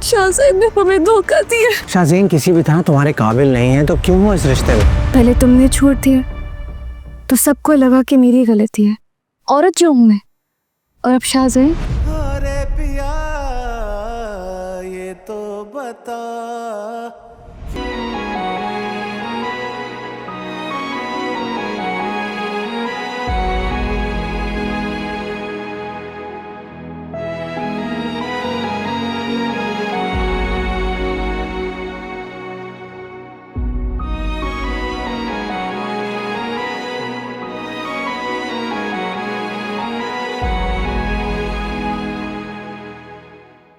शाहज़ैन ने हमें धोखा दिया। शाहज़ैन किसी भी तरह तुम्हारे काबिल नहीं है तो क्यों हो इस रिश्ते में? पहले तुमने छोड़ दिया तो सबको लगा कि मेरी गलती है, औरत जो हूं मैं। और अब शाहज़ैन, अरे पिया ये तो बता।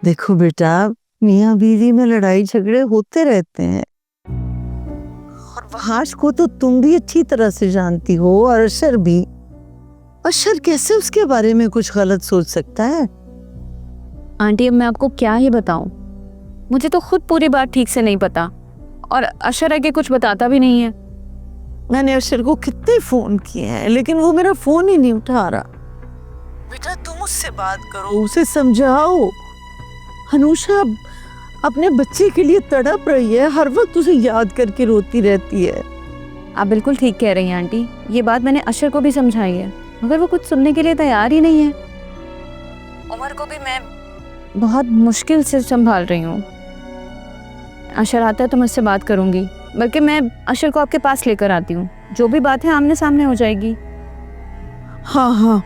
देखो बेटा, मियाँ बीवी में लड़ाई झगड़े होते रहते हैं और वहाश को तो तुम भी अच्छी तरह से जानती हो और अशर भी। अशर कैसे उसके बारे में कुछ गलत सोच सकता है? आंटी अब मैं आपको क्या ही बताऊं, मुझे तो खुद पूरी बात ठीक से नहीं पता और अशर आगे कुछ बताता भी नहीं है। मैंने अशर को कितने फोन किए हैं लेकिन वो मेरा फोन ही नहीं उठा रहा। बेटा तुम उससे बात करो, उसे समझाओ। अनुषा अपने बच्चे के लिए तड़प रही है, हर वक्त उसे याद करके रोती रहती है। आप बिल्कुल ठीक कह रही हैं आंटी, ये बात मैंने अशर को भी समझाई है मगर वो कुछ सुनने के लिए तैयार ही नहीं है। उमर को भी मैं बहुत मुश्किल से संभाल रही हूँ। अशर आता है तो मैं उससे बात करूँगी, बल्कि मैं अशर को आपके पास लेकर आती हूँ, जो भी बात है आमने सामने हो जाएगी। हाँ हाँ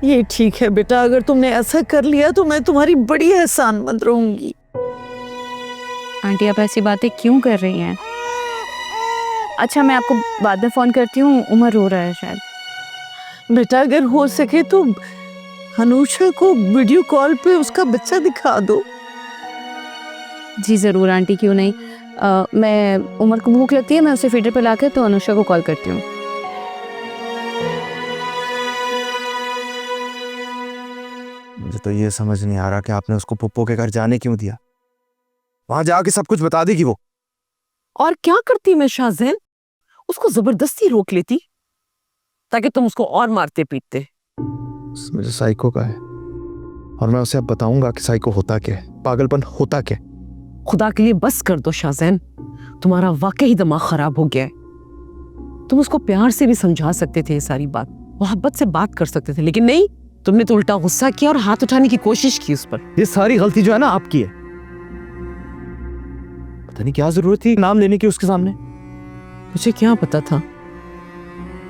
ये ठीक है बेटा, अगर तुमने ऐसा कर लिया तो मैं तुम्हारी बड़ी एहसानमंद रहूंगी। आंटी आप ऐसी बातें क्यों कर रही हैं? अच्छा मैं आपको बाद में फ़ोन करती हूँ, उमर रो रहा है शायद। बेटा अगर हो सके तो अनुषा को वीडियो कॉल पे उसका बच्चा दिखा दो। जी ज़रूर आंटी, क्यों नहीं। मैं उमर को भूख लगती है, मैं उसे फीडर पे लाकर तो अनुषा को कॉल करती हूँ। मुझे तो ये समझ नहीं आ रहा कि आपने उसको पुप्पो के घर जाने क्यों दिया। वहां जाके सब कुछ बता देगी वो। और क्या करती मैं शाहज़ैन, उसको जबरदस्ती रोक लेती ताकि तुम उसको और मारते पीटते। मुझे साइको का है और मैं उसे अब बताऊंगा कि साइको होता क्या है, पागलपन होता क्या है। खुदा के लिए बस कर दो शाहज़ैन, तुम्हारा वाकई दिमाग खराब हो गया है। तुम उसको प्यार से भी समझा सकते थे, ये सारी बात मोहब्बत से बात कर सकते थे, लेकिन नहीं, तुमने तो उल्टा गुस्सा किया और हाथ उठाने की कोशिश की उस पर। ये सारी गलती जो है ना आपकी है। पता नहीं क्या जरूरत थी नाम लेने की उसके सामने। मुझे क्या पता था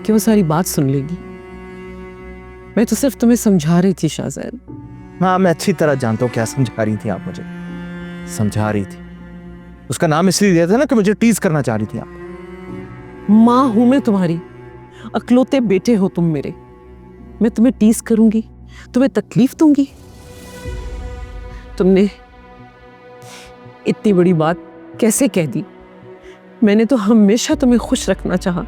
कि वो सारी बात सुन लेगी। मैं तो सिर्फ तुम्हें समझा रही थी शाहज़ैन। हाँ मैं अच्छी तरह जानता हूँ क्या समझा रही थी आप मुझे। समझा रही थी, उसका नाम इसलिए दिया था ना कि मुझे टीज करना चाह रही थी आप। माँ हूं मैं तुम्हारी, अकलौते बेटे हो तुम मेरे। मैं तुम्हें टीज करूंगी, तुम्हें तकलीफ दूंगी? तुमने इतनी बड़ी बात कैसे कह दी? मैंने तो हमेशा तुम्हें खुश रखना चाहा।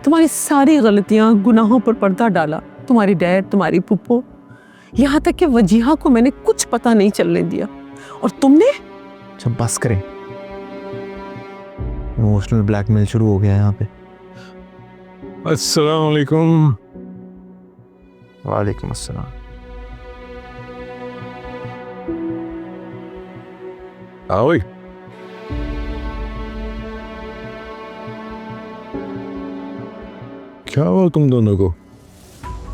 तुम्हारी सारी गलतियां गुनाहों पर पर्दा डाला, तुम्हारी डैड, तुम्हारी पुप्पो, यहाँ तक कि वजीहा को मैंने कुछ पता नहीं चलने दिया। और तुमने जब बस करें, इमोशनल ब्लैकमेल शुरू हो गया यहाँ पे। अस्सलाम वालेकुम। वालेकुम अस्सलाम। आओ। क्या हुआ तुम दोनों को?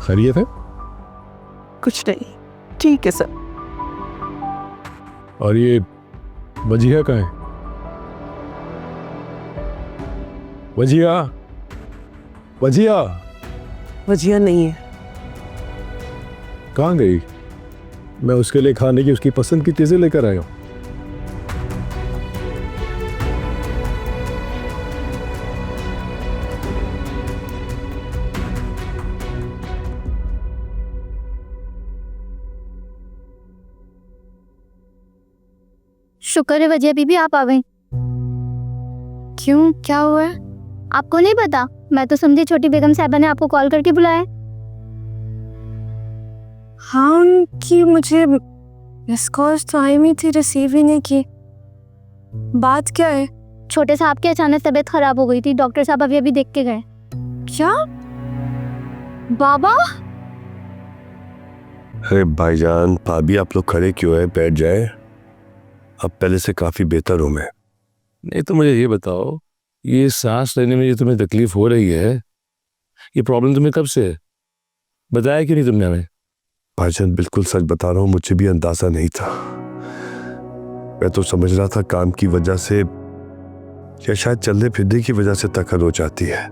खैरियत है? कुछ नहीं, ठीक है सर। और ये वजीहा कहाँ है? वजीहा, वजीहा वजिया नहीं है। कहाँ गई? मैं उसके लिए खाने की उसकी पसंद की चीजें लेकर आया हूँ। शुक्र है वजिया बीबी आप आ गई। क्यों, क्या हुआ है? आपको नहीं पता? मैं तो समझी छोटी बेगम साहबा ने आपको कॉल करके बुलाया। हाँ कि मुझे मिस कॉल्स तो आई हुई थी, रिसीव ही नहीं की। बात क्या है? छोटे साहब की अचानक तबीयत खराब हो गई थी, डॉक्टर साहब अभी देख के गए। क्या बाबा? अरे भाईजान, भाभी आप लोग खड़े क्यों हैं? बैठ जाए। अब पहले से काफ़ी बेहतर हूँ मैं। नहीं तो मुझे ये बताओ, ये सांस लेने में जो तुम्हें तकलीफ हो रही है, ये प्रॉब्लम तुम्हें कब से है? बताया क्यों नहीं तुमने हमें? भाईजान बिल्कुल सच बता रहा हूँ, मुझे भी अंदाजा नहीं था। मैं तो समझ रहा था काम की वजह से या शायद चलने फिरने की वजह से थकान हो जाती है,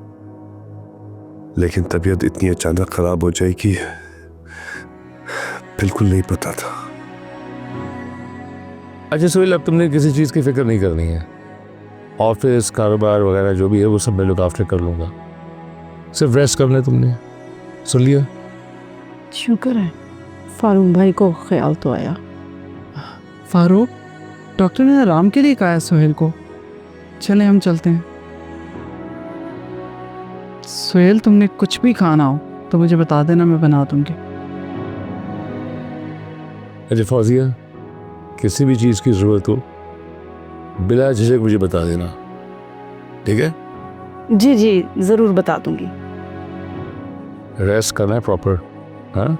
लेकिन तबीयत इतनी अचानक खराब हो जाएगी बिल्कुल नहीं पता था। अच्छा सोहेल, अब तुमने किसी चीज़ की फिक्र नहीं करनी है। ऑफिस, कारोबार वगैरह जो भी है वो सब मैं लुक आफ्टर कर लूँगा। सिर्फ रेस्ट करना है तुमने, सुन लिया? शुक्र है फारूक भाई को ख्याल तो आया। फारूक, डॉक्टर ने आराम के लिए कहा है सोहेल को। चले हम चलते हैं। सोहेल, तुमने कुछ भी खाना हो तो मुझे बता देना, मैं बना दूंगी। अच्छा फौजिया, किसी भी चीज़ की ज़रूरत हो बिला झिझक मुझे बता देना, ठीक है? जी जी ज़रूर बता दूंगी। रेस्ट करना है प्रॉपर, हाँ?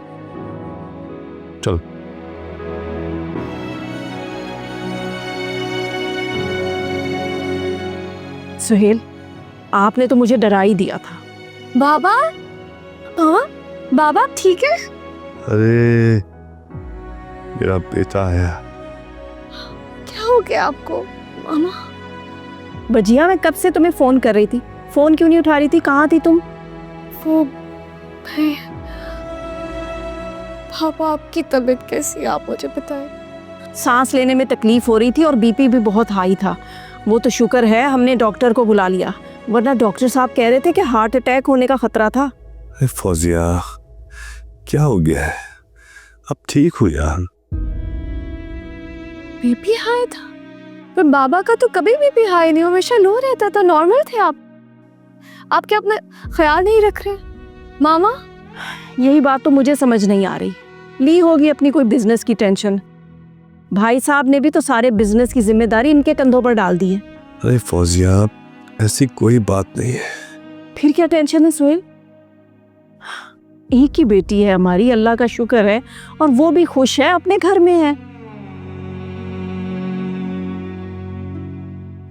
चल। सुहेल, आपने तो मुझे डरा ही दिया था। बाबा, हाँ बाबा ठीक है? अरे मेरा बेटा है। क्या हो गया आपको मामा? बजिया, मैं कब से तुम्हें फोन कर रही थी, फोन क्यों नहीं उठा रही थी? कहाँ थी तुम? वो भाई, पापा आपकी तबीयत कैसी है आप मुझे बताएं। सांस लेने में तकलीफ हो रही थी और बीपी भी बहुत हाई था। वो तो शुक्र है हमने डॉक्टर को बुला लिया, वरना डॉक्टर साहब कह रहे थे कि हार्ट अटैक होने का खतरा था। अरे फौजिया, क्या हो गया है? अब ठीक हो यार। बीपी हाई था? पर बाबा का तो कभी बीपी हाई नहीं, हमेशा लो रहता था। नॉर्मल थे आप क्या अपना ख्याल नहीं रख रहे मामा? यही बात तो मुझे समझ नहीं आ रही। ली होगी अपनी कोई बिजनेस की टेंशन। भाई साहब ने भी तो सारे बिजनेस की जिम्मेदारी इनके कंधों पर डाल दी है। अरे फौजिया, ऐसी कोई बात नहीं है। फिर क्या टेंशन है सुहेल? एक ही बेटी है हमारी, अल्लाह का शुक्र है, और वो भी खुश है, अपने घर में है।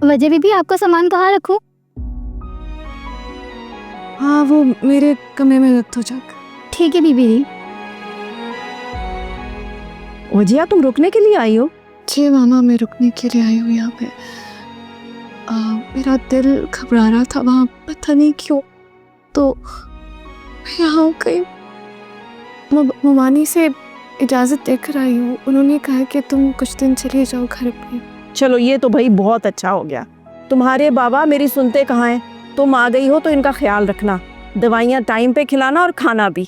वजह बीबी, आपका सामान कहाँ रखूं? हाँ वो मेरे कमरे में रख दो जाकर। ठीक है बीबी जी। वजिया, तुम रुकने के लिए आई हो? जी मामा, मैं रुकने के लिए आई हूँ यहाँ पे। मेरा दिल घबरा रहा था वहाँ, पता नहीं क्यों, तो यहाँ कहीं ममानी से इजाज़त देकर आई हूँ। उन्होंने कहा कि तुम कुछ दिन चले जाओ घर पे। चलो ये तो भाई बहुत अच्छा हो गया। तुम्हारे बाबा मेरी सुनते कहाँ हैं? तुम आ गई हो तो इनका ख्याल रखना, दवाइयाँ टाइम पे खिलाना और खाना भी।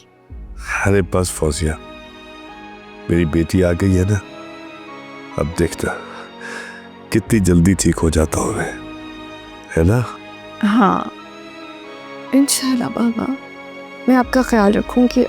अरे बस फौजिया, मेरी बेटी आ गई है ना, अब देखना कितनी जल्दी ठीक हो जाता हूँ मैं, है ना? हाँ इंशाल्लाह बाबा, मैं आपका ख्याल रखूँगी।